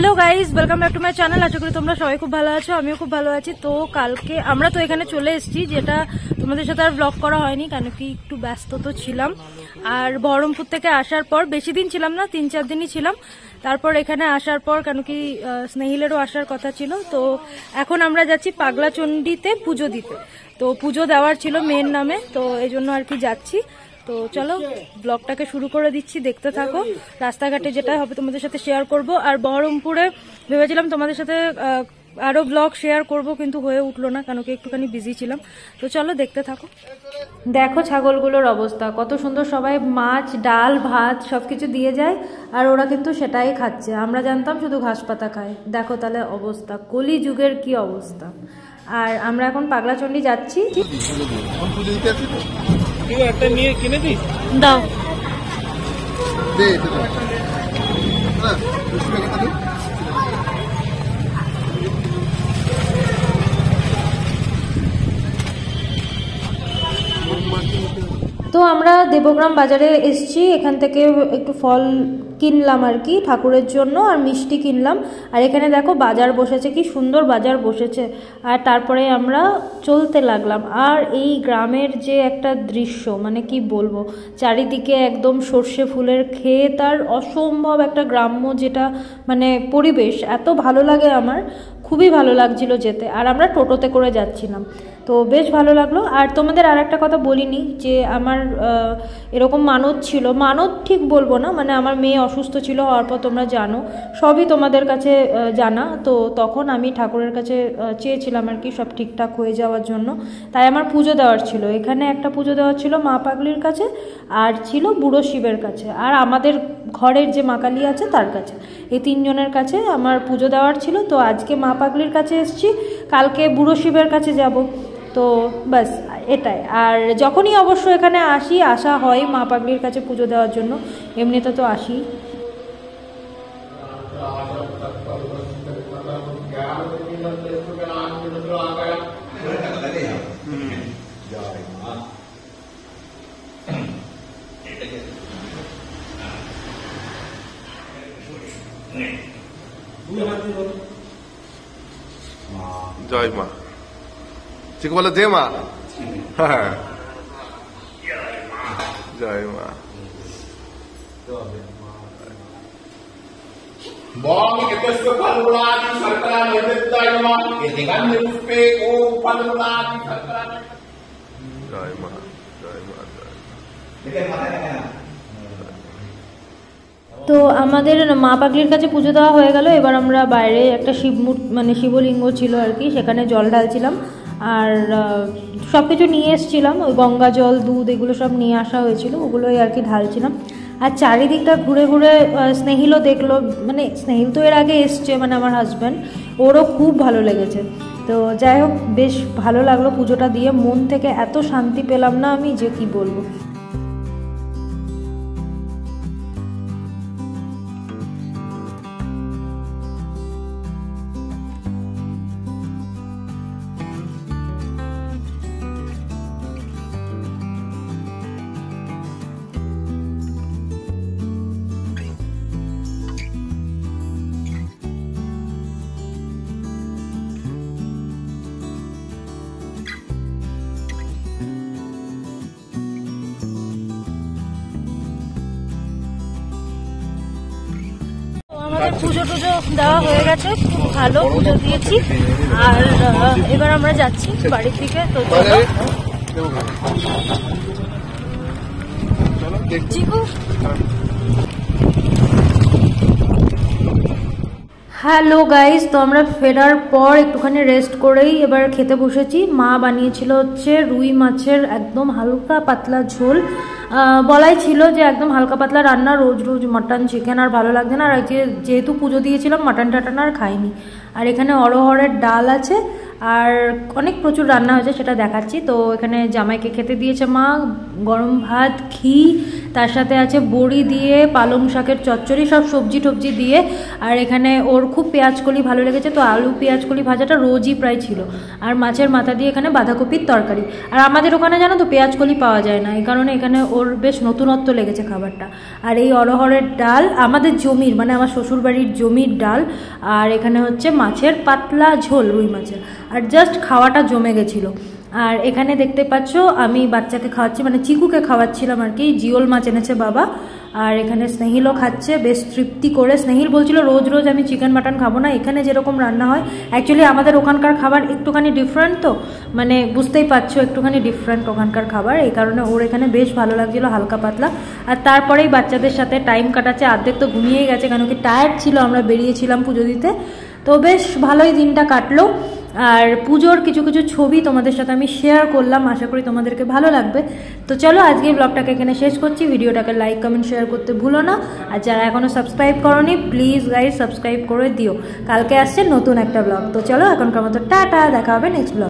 Hello guys welcome back to my channel. आशा करी তোমরা সবাই খুব ভালো আছো, আমিও খুব ভালো আছি। তো কালকে আমরা তো এখানে চলে এসেছি, যেটা তোমাদের সাথে আর ব্লগ করা হয়নি কেন কি একটু ব্যস্ত তো ছিলাম। আর বহরমপুর থেকে আসার পর বেশি দিন ছিলাম না, 3-4 দিনই ছিলাম। তারপর এখানে আসার পর কেন কি স্নেহিলেরও আসার কথা ছিল, তো এখন আমরা যাচ্ছি পাগলাচণ্ডীতে পুজো দিতে। তো পুজো দেওয়ার ছিল মেয়ের নামে, তো এই জন্য আর কি যাচ্ছি। তো চলো ব্লগটাকে শুরু করে দিচ্ছি, দেখতে থাকো। রাস্তাঘাটে যেটা হবে তোমাদের সাথে শেয়ার করব। আর বহরমপুরে ভেবেছিলাম তোমাদের সাথে আরো ব্লগ শেয়ার করব, কিন্তু হয়ে উঠলো না কেন কি একটুখানি বিজি ছিলাম। তো চলো দেখতে থাকো। দেখো ছাগলগুলোর অবস্থা কত সুন্দর, সবাই মাছ ডাল ভাত সবকিছু দিয়ে যায় আর ওরা কিন্তু সেটাই খাচ্ছে। আমরা জানতাম শুধু ঘাস পাতা খায়। দেখো তাহলে অবস্থা, কলি যুগের কি অবস্থা। আর আমরা এখন পাগলাচণ্ডী যাচ্ছি। একটা নিয়ে কিনে দিই দাও। তো আমরা দেবগ্রাম বাজারে এসেছি, এখান থেকে একটু ফল কিনলাম আর কি ঠাকুরের জন্য, আর মিষ্টি কিনলাম। আর এখানে দেখো বাজার বসেছে, কি সুন্দর বাজার বসেছে। আর তারপরে আমরা চলতে লাগলাম। আর এই গ্রামের যে একটা দৃশ্য, মানে কি বলবো, চারিদিকে একদম সর্ষে ফুলের ক্ষেত আর অসম্ভব একটা গ্রাম্য যেটা মানে পরিবেশ, এত ভালো লাগে আমার, খুবই ভালো লাগছিল যেতে। আর আমরা টোটোতে করে যাচ্ছিলাম, তো বেশ ভালো লাগলো। আর তোমাদের আর একটা কথা বলিনি যে আমার এরকম মানত ছিল, মানত ঠিক বলবো না, মানে আমার মেয়ে অসুস্থ ছিল, হওয়ার পর তোমরা জানো, সবই তোমাদের কাছে জানা। তো তখন আমি ঠাকুরের কাছে চেয়েছিলাম আর কি সব ঠিকঠাক হয়ে যাওয়ার জন্য। তাই আমার পুজো দেওয়ার ছিল, এখানে একটা পুজো দেওয়ার ছিল মা পাগলির কাছে, আর ছিল বুড়ো শিবের কাছে, আর আমাদের ঘরের যে মা কালী আছে তার কাছে। এই তিনজনের কাছে আমার পুজো দেওয়ার ছিল। তো আজকে মা পাগলির কাছে এসেছি, কালকে বুড়ো শিবের কাছে যাব। তো বাস এটাই। আর যখনই অবশ্য এখানে আসা হয় মা পাগলির কাছে পুজো দেওয়ার জন্য, এমনিতে তো আসি। জয় মা, ঠিক বলে দে মা। হ্যাঁ জয় মা। জয় মা, জয় মা। তো আমাদের মা পাগলির কাছে পুজো দেওয়া হয়ে গেল। এবার আমরা বাইরে একটা মানে শিবলিঙ্গ ছিল আর কি, সেখানে জল ঢালছিলাম। আর সব কিছু নিয়ে এসেছিলাম, ওই গঙ্গা জল দুধ এগুলো সব নিয়ে আসা হয়েছিল, ওগুলোই আর কি ঢালছিলাম। আর চারিদিকটা ঘুরে ঘুরে স্নেহিলও দেখলো, মানে স্নেহিল তো এর আগে এসছে, মানে আমার হাজব্যান্ড, ওরও খুব ভালো লেগেছে। তো যাই হোক, বেশ ভালো লাগলো পুজোটা দিয়ে, মন থেকে এত শান্তি পেলাম না আমি যে কি বলবো। পুজো টুজো দেওয়া হয়ে গেছে, খুব ভালো পুজো দিয়েছি। আর এবার আমরা যাচ্ছি বাড়ির দিকে। তো হ্যালো গাইজ, তো আমরা ফেরার পর একটুখানি রেস্ট করেই এবার খেতে বসেছি। মা বানিয়েছিল হচ্ছে রুই মাছের একদম হালকা পাতলা ঝোল। বলাই ছিল যে একদম হালকা পাতলা রান্না, রোজ রোজ মাটন চিকেন আর ভালো লাগছে না। আর যেহেতু পুজো দিয়েছিলাম মাটন টাটন আর খাইনি। আর এখানে অরহরের ডাল আছে, আর অনেক প্রচুর রান্না হয়েছে, সেটা দেখাচ্ছি। তো এখানে জামাইকে খেতে দিয়েছে মা গরম ভাত, ঘি, তার সাথে আছে বড়ি দিয়ে, পালং শাকের চচ্চড়ি, সব সবজি টবজি দিয়ে। আর এখানে ওর খুব পেঁয়াজকলি ভালো লেগেছে, তো আলু পেঁয়াজকলি ভাজাটা রোজই প্রায় ছিল। আর মাছের মাথা দিয়ে এখানে বাঁধাকপির তরকারি। আর আমাদের ওখানে জানো তো পেঁয়াজকলি পাওয়া যায় না, এই কারণে এখানে ওর বেশ নতুনত্ব লেগেছে খাবারটা। আর এই অরহরের ডাল আমাদের জমির, মানে আমার শ্বশুরবাড়ির জমির ডাল। আর এখানে হচ্ছে মাছের পাতলা ঝোল, রুই মাছের। আর জাস্ট খাওয়াটা জমে গেছিলো। আর এখানে দেখতে পাচ্ছ আমি বাচ্চাকে খাওয়াচ্ছি, মানে চিকুকে খাওয়াচ্ছিলাম আর কি। জিওল মাছ এনেছে বাবা। আর এখানে স্নেহিলও খাচ্ছে বেশ তৃপ্তি করে। স্নেহিল বলছিল রোজ রোজ আমি চিকেন মাটন খাবো না, এখানে যেরকম রান্না হয়। অ্যাকচুয়ালি আমাদের ওখানকার খাবার একটুখানি ডিফারেন্ট, তো মানে বুঝতেই পারছো একটুখানি ডিফারেন্ট ওখানকার খাবার, এই কারণে ওর এখানে বেশ ভালো লাগছিলো হালকা পাতলা। আর তারপরেই বাচ্চাদের সাথে টাইম কাটাচ্ছে। অর্ধেক তো ঘুমিয়েই গেছে, কেন কি টায়ার্ড ছিল, আমরা বেরিয়েছিলাম পুজো দিতে। তো বেশ ভালোই দিনটা কাটলো। আর পুজোর কিছু কিছু ছবি তোমাদের সাথে আমি শেয়ার করলাম, আশা করি তোমাদেরকে ভালো লাগবে। তো চলো আজকে ব্লগটাকে এখানে শেষ করছি। ভিডিওটাকে লাইক কমেন্ট শেয়ার করতে ভুলো না। আর যারা এখনও সাবস্ক্রাইব করোনি প্লিজ গাইজ সাবস্ক্রাইব করে দিও। কালকে আসছে নতুন একটা ব্লগ। তো চলো এখনকার মতো টাটা, দেখা হবে নেক্সট ব্লগ।